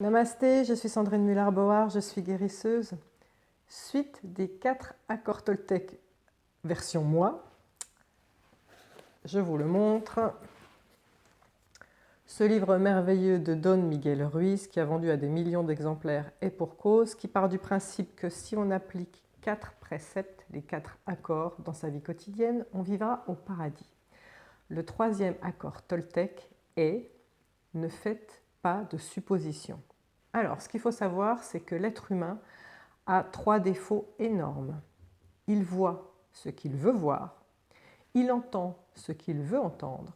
Namasté, je suis Sandrine Muller-Bauer, je suis guérisseuse. Suite des 4 accords Toltec version moi. Je vous le montre. Ce livre merveilleux de Don Miguel Ruiz, qui a vendu à des millions d'exemplaires, est pour cause, qui part du principe que si on applique 4 préceptes, les 4 accords dans sa vie quotidienne, on vivra au paradis. Le 3e accord Toltec est « Ne faites pas de suppositions ». Alors, ce qu'il faut savoir, c'est que l'être humain a 3 défauts énormes. Il voit ce qu'il veut voir, il entend ce qu'il veut entendre,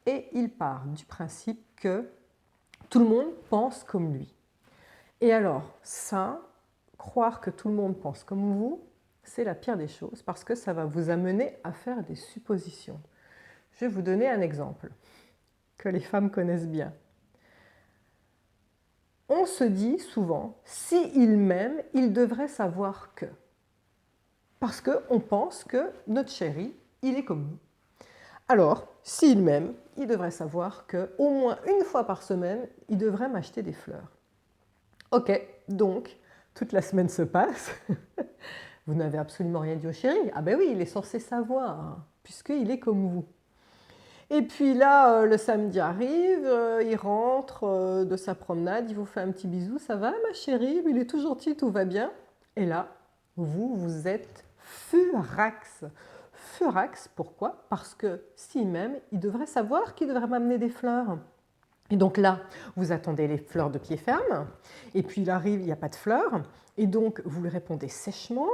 et il part du principe que tout le monde pense comme lui. Et alors, ça, croire que tout le monde pense comme vous, c'est la pire des choses, parce que ça va vous amener à faire des suppositions. Je vais vous donner un exemple que les femmes connaissent bien. On se dit souvent, s'il m'aime, il devrait savoir que. Parce qu'on pense que notre chéri, il est comme nous. Alors, s'il m'aime, il devrait savoir qu'au moins une fois par semaine, il devrait m'acheter des fleurs. Ok, donc, toute la semaine se passe. Vous n'avez absolument rien dit au chéri. Ah ben oui, il est censé savoir, puisqu'il est comme vous. Et puis là, le samedi arrive, il rentre de sa promenade, il vous fait un petit bisou. Ça va, ma chérie? Il est tout gentil, tout va bien. Et là, vous êtes furax. Furax, pourquoi? Parce que s'il m'aime, il devrait savoir qu'il devrait m'amener des fleurs. Et donc là, vous attendez les fleurs de pied ferme, et puis il arrive, il n'y a pas de fleurs, et donc vous lui répondez sèchement,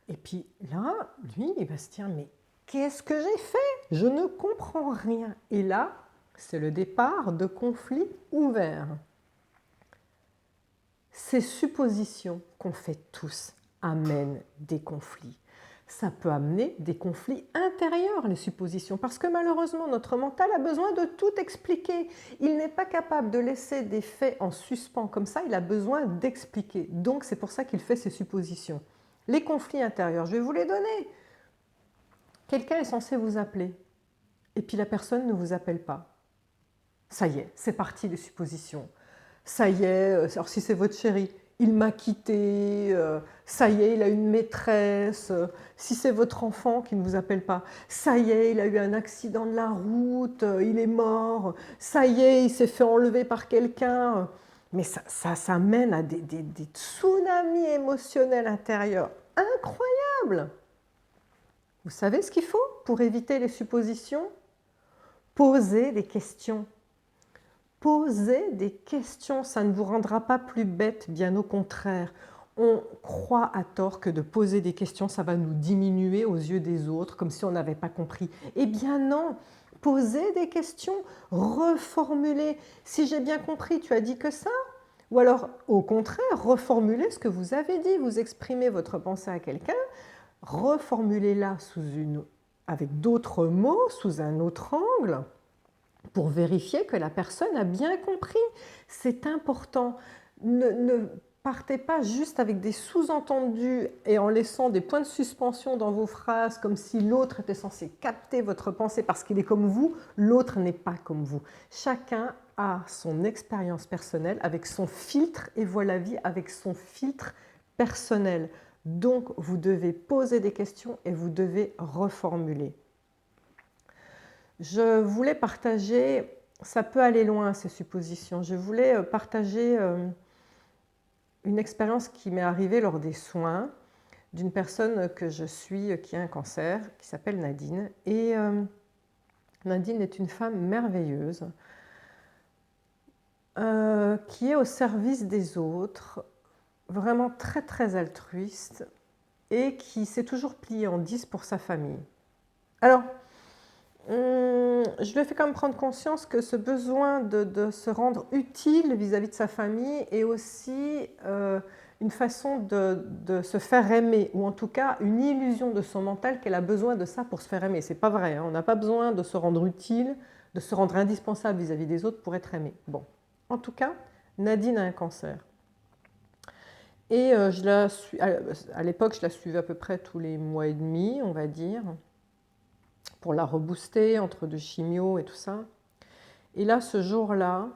et puis là, lui, il va se dire, mais qu'est-ce que j'ai fait? Je ne comprends rien. Et là, c'est le départ de conflits ouverts. Ces suppositions qu'on fait tous amènent des conflits. Ça peut amener des conflits intérieurs, les suppositions, parce que malheureusement, notre mental a besoin de tout expliquer. Il n'est pas capable de laisser des faits en suspens comme ça, il a besoin d'expliquer. Donc c'est pour ça qu'il fait ces suppositions. Les conflits intérieurs, je vais vous les donner. Quelqu'un est censé vous appeler, et puis la personne ne vous appelle pas. Ça y est, c'est parti les suppositions. Ça y est, alors si c'est votre chéri, il m'a quitté, ça y est, il a une maîtresse. Si c'est votre enfant qui ne vous appelle pas, ça y est, il a eu un accident de la route, il est mort, ça y est, il s'est fait enlever par quelqu'un. Mais ça mène à des tsunamis émotionnels intérieurs incroyables. Vous savez ce qu'il faut pour éviter les suppositions? Poser des questions. Posez des questions, ça ne vous rendra pas plus bête, bien au contraire. On croit à tort que de poser des questions, ça va nous diminuer aux yeux des autres, comme si on n'avait pas compris. Eh bien non, posez des questions, reformulez. Si j'ai bien compris, tu as dit que ça? Ou alors, au contraire, reformulez ce que vous avez dit. Vous exprimez votre pensée à quelqu'un, reformulez-la avec d'autres mots, sous un autre angle, pour vérifier que la personne a bien compris. C'est important. Ne partez pas juste avec des sous-entendus et en laissant des points de suspension dans vos phrases, comme si l'autre était censé capter votre pensée parce qu'il est comme vous. L'autre n'est pas comme vous. Chacun a son expérience personnelle avec son filtre et voit la vie avec son filtre personnel. Donc, vous devez poser des questions et vous devez reformuler. Je voulais partager, ça peut aller loin ces suppositions, je voulais partager une expérience qui m'est arrivée lors des soins d'une personne que je suis qui a un cancer, qui s'appelle Nadine. Et Nadine est une femme merveilleuse qui est au service des autres, vraiment très très altruiste et qui s'est toujours pliée en 10 pour sa famille. Alors, je lui ai fait quand même prendre conscience que ce besoin de se rendre utile vis-à-vis de sa famille est aussi une façon de se faire aimer, ou en tout cas une illusion de son mental qu'elle a besoin de ça pour se faire aimer. C'est pas vrai, hein, on n'a pas besoin de se rendre utile, de se rendre indispensable vis-à-vis des autres pour être aimé. Bon, en tout cas, Nadine a un cancer. Et à l'époque, je la suivais à peu près tous les mois et demi, on va dire, pour la rebooster entre deux chimios et tout ça. Et là, ce jour-là,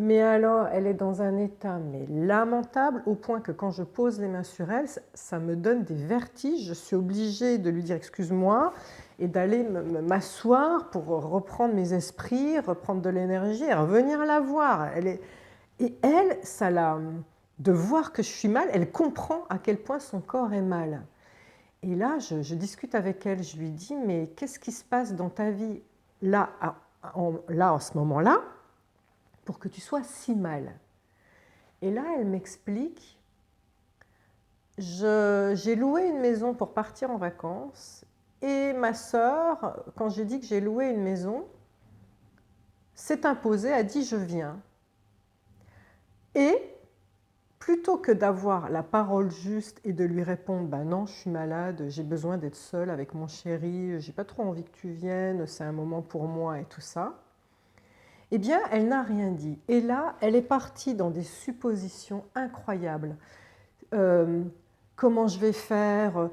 Mais alors, elle est dans un état lamentable, au point que quand je pose les mains sur elle, ça me donne des vertiges. Je suis obligée de lui dire excuse-moi et d'aller m'asseoir pour reprendre mes esprits, reprendre de l'énergie et revenir la voir. Et elle, de voir que je suis mal, elle comprend à quel point son corps est mal. Et là, je discute avec elle, je lui dis, mais qu'est-ce qui se passe dans ta vie là, en ce moment-là, pour que tu sois si mal? Et là, elle m'explique, j'ai loué une maison pour partir en vacances, et ma sœur, quand j'ai dit que j'ai loué une maison, s'est imposée, a dit je viens. Et plutôt que d'avoir la parole juste et de lui répondre « ben non, je suis malade, j'ai besoin d'être seule avec mon chéri, j'ai pas trop envie que tu viennes, c'est un moment pour moi et tout ça », eh bien, elle n'a rien dit. Et là, elle est partie dans des suppositions incroyables. Comment je vais faire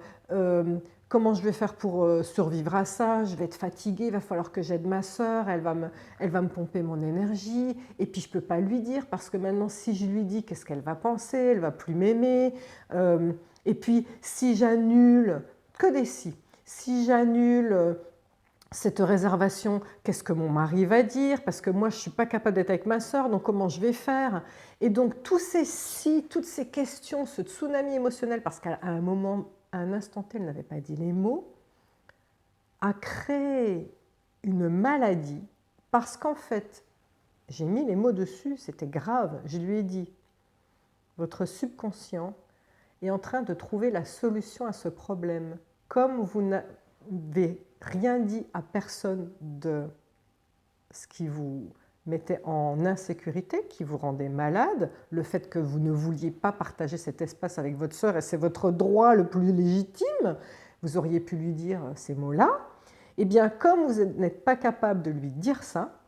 comment je vais faire pour survivre à ça, je vais être fatiguée, il va falloir que j'aide ma sœur, elle va me pomper mon énergie, et puis je ne peux pas lui dire, parce que maintenant si je lui dis, qu'est-ce qu'elle va penser, elle ne va plus m'aimer, et puis si j'annule, que des si j'annule cette réservation, qu'est-ce que mon mari va dire? Parce que moi, je ne suis pas capable d'être avec ma sœur, donc comment je vais faire? Et donc, tous ces si, toutes ces questions, ce tsunami émotionnel, parce qu'à un moment, à un instant T, elle n'avait pas dit les mots, a créé une maladie, parce qu'en fait, j'ai mis les mots dessus, c'était grave. Je lui ai dit, votre subconscient est en train de trouver la solution à ce problème. Comme vous n'avez rien dit à personne de ce qui vous mettait en insécurité, qui vous rendait malade, le fait que vous ne vouliez pas partager cet espace avec votre sœur, et c'est votre droit le plus légitime, vous auriez pu lui dire ces mots-là, eh bien, comme vous n'êtes pas capable de lui dire ça,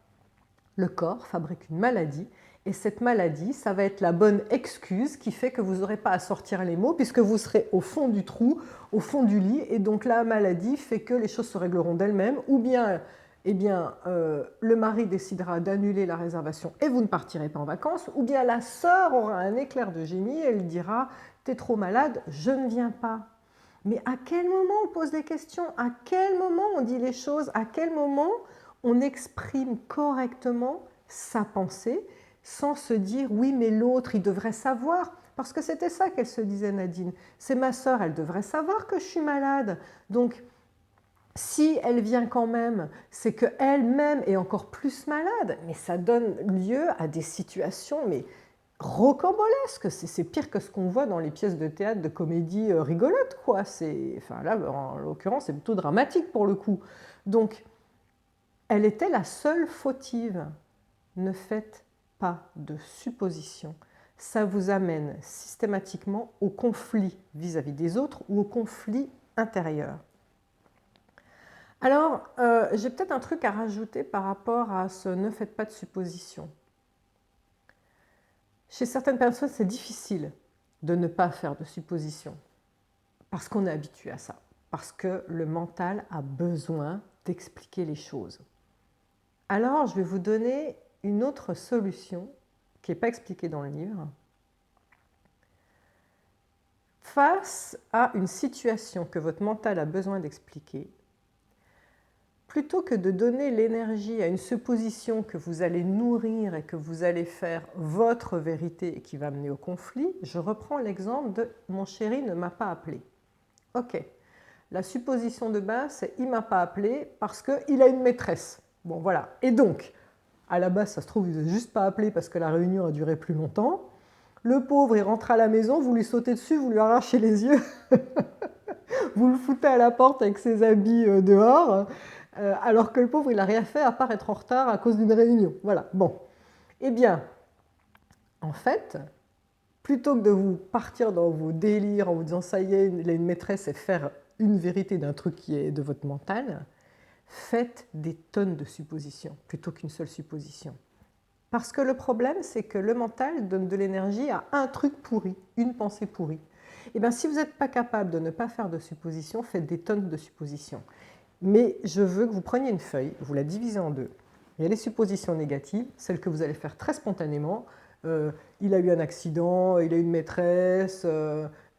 le corps fabrique une maladie, et cette maladie, ça va être la bonne excuse qui fait que vous n'aurez pas à sortir les mots, puisque vous serez au fond du trou, au fond du lit, et donc la maladie fait que les choses se régleront d'elles-mêmes, ou bien, eh bien le mari décidera d'annuler la réservation et vous ne partirez pas en vacances, ou bien la sœur aura un éclair de génie, elle dira « t'es trop malade, je ne viens pas ». Mais à quel moment on pose des questions? À quel moment on dit les choses? À quel moment on exprime correctement sa pensée sans se dire « oui, mais l'autre, il devrait savoir ». Parce que c'était ça qu'elle se disait, Nadine. C'est ma sœur, elle devrait savoir que je suis malade. Donc, si elle vient quand même, c'est qu'elle-même est encore plus malade. Mais ça donne lieu à des situations rocambolesques. C'est pire que ce qu'on voit dans les pièces de théâtre de comédie rigolote, quoi. Enfin, là, en l'occurrence, c'est plutôt dramatique pour le coup. Donc, elle était la seule fautive. Ne faites pas de suppositions. Ça vous amène systématiquement au conflit vis-à-vis des autres ou au conflit intérieur. Alors, j'ai peut-être un truc à rajouter par rapport à ce « ne faites pas de suppositions ». Chez certaines personnes, c'est difficile de ne pas faire de suppositions parce qu'on est habitué à ça, parce que le mental a besoin d'expliquer les choses. Alors, je vais vous donner une autre solution qui n'est pas expliquée dans le livre. Face à une situation que votre mental a besoin d'expliquer, plutôt que de donner l'énergie à une supposition que vous allez nourrir et que vous allez faire votre vérité et qui va mener au conflit, je reprends l'exemple de « mon chéri ne m'a pas appelé ». Ok, la supposition de base, c'est « il ne m'a pas appelé parce qu'il a une maîtresse ». Bon, voilà. Et donc, à la base, ça se trouve, il ne vous a juste pas appelé parce que la réunion a duré plus longtemps. Le pauvre, il rentre à la maison, vous lui sautez dessus, vous lui arrachez les yeux, vous le foutez à la porte avec ses habits dehors, alors que le pauvre, il n'a rien fait à part être en retard à cause d'une réunion. Voilà, bon. Eh bien, en fait, plutôt que de vous partir dans vos délires en vous disant « ça y est, il a une maîtresse » et faire une vérité d'un truc qui est de votre mental, faites des tonnes de suppositions plutôt qu'une seule supposition. Parce que le problème, c'est que le mental donne de l'énergie à un truc pourri, une pensée pourrie. Et bien, si vous n'êtes pas capable de ne pas faire de suppositions, faites des tonnes de suppositions. Mais je veux que vous preniez une feuille, vous la divisez en deux, Il y a les suppositions négatives, celles que vous allez faire très spontanément. Il a eu un accident, il a une maîtresse,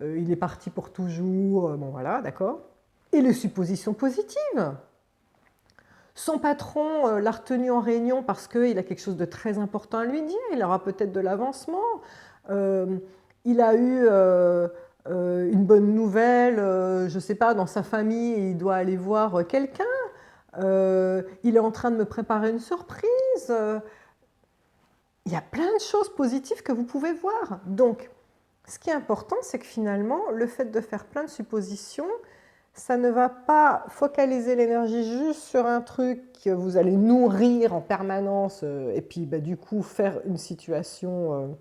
il est parti pour toujours, bon voilà, d'accord. Et les suppositions positives. Son patron l'a retenu en réunion parce qu'il a quelque chose de très important à lui dire, il aura peut-être de l'avancement, il a eu une bonne nouvelle, je ne sais pas, dans sa famille, il doit aller voir quelqu'un, il est en train de me préparer une surprise. Il y a plein de choses positives que vous pouvez voir. Donc, ce qui est important, c'est que finalement, le fait de faire plein de suppositions, ça ne va pas focaliser l'énergie juste sur un truc que vous allez nourrir en permanence et puis du coup faire une situation,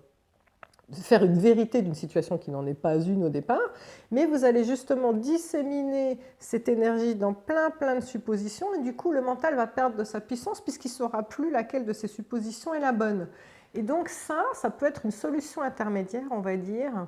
faire une vérité d'une situation qui n'en est pas une au départ, mais vous allez justement disséminer cette énergie dans plein de suppositions et du coup le mental va perdre de sa puissance puisqu'il ne saura plus laquelle de ces suppositions est la bonne. Et donc ça peut être une solution intermédiaire, on va dire,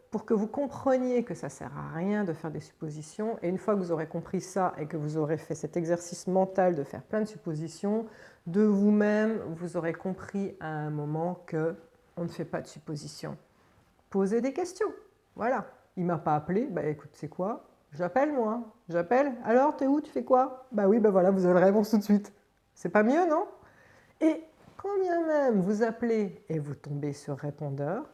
pour que vous compreniez que ça ne sert à rien de faire des suppositions. Et une fois que vous aurez compris ça et que vous aurez fait cet exercice mental de faire plein de suppositions, de vous-même, vous aurez compris à un moment que on ne fait pas de suppositions. Posez des questions. Voilà. Il ne m'a pas appelé. Bah écoute, c'est quoi? J'appelle moi. J'appelle. Alors, t'es où? Tu fais quoi? Bah oui, bah voilà, vous avez la réponse tout de suite. C'est pas mieux, non? Et quand bien même vous appelez et vous tombez sur répondeur,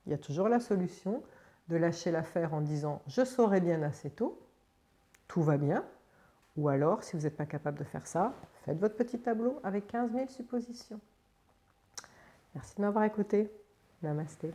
il y a toujours la solution de lâcher l'affaire en disant « je saurai bien assez tôt, tout va bien ». Ou alors, si vous n'êtes pas capable de faire ça, faites votre petit tableau avec 15 000 suppositions. Merci de m'avoir écouté. Namasté.